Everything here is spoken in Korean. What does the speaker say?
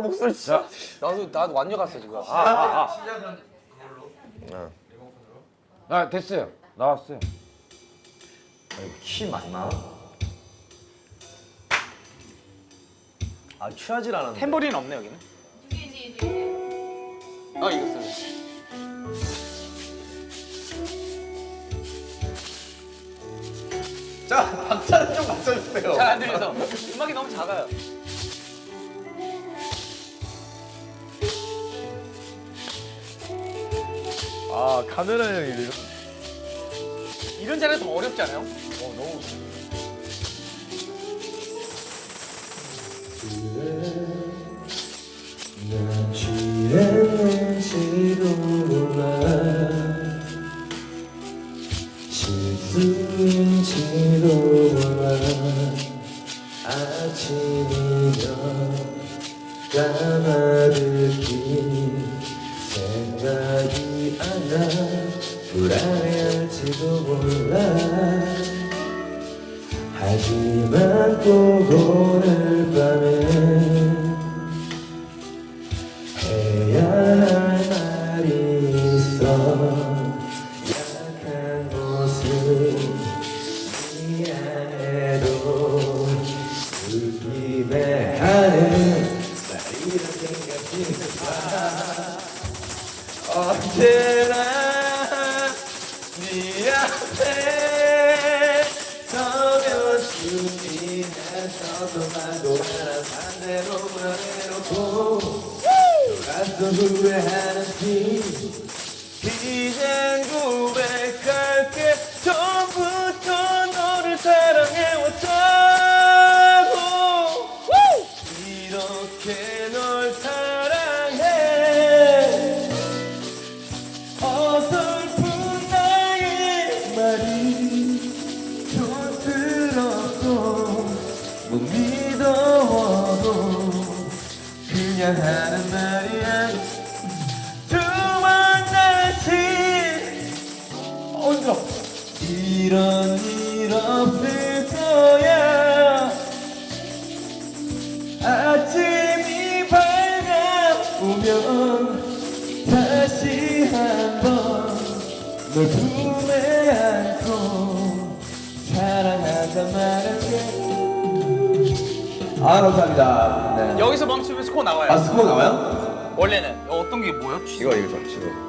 목소리 진짜. 나도 완전 갔어 지금. 시작은 그걸로. 아 됐어요. 나왔어요. 키 맞나? 취하질 않았는데. 탬버린 없네 여기는. 이거 쓰네. 자, 박자를 좀 맞춰주세요. 잘 안 들려서 음악이 너무 작아요. 카메라 형이 이래요? 이런 자리는 더 어렵지 않아요? 너무. 난 취했는지도 몰라 실수인지도 몰라 아침이면 까마득히 생각이 안 나 불안해할지도 몰라 하지만 꼭 오늘 밤에 해야 할 말이 있어 약한 모습 미안해도 울기만 하는 말이라 생각지는 언제나 네 앞에 서면 숨이 나서도 말고 하나 반대로 말해놓고 돌아서 후회하는지 이젠 고백할게 처음부터 너를 사랑해왔다고 이렇게 널 사랑해 어설픈 나의 말이 촌스럽고 못 믿어도 그냥 하는 말이야 두 번 다시 얹어 이런 일 없을 거야 아침이 밝아오면 다시 한번 널 품에 안고 사랑한단 말할게 감사합니다. 네. 여기서 멈추면 스코어 나와요. 스코어 나와요? 원래는 어떤 게 뭐예요? 이거 지금.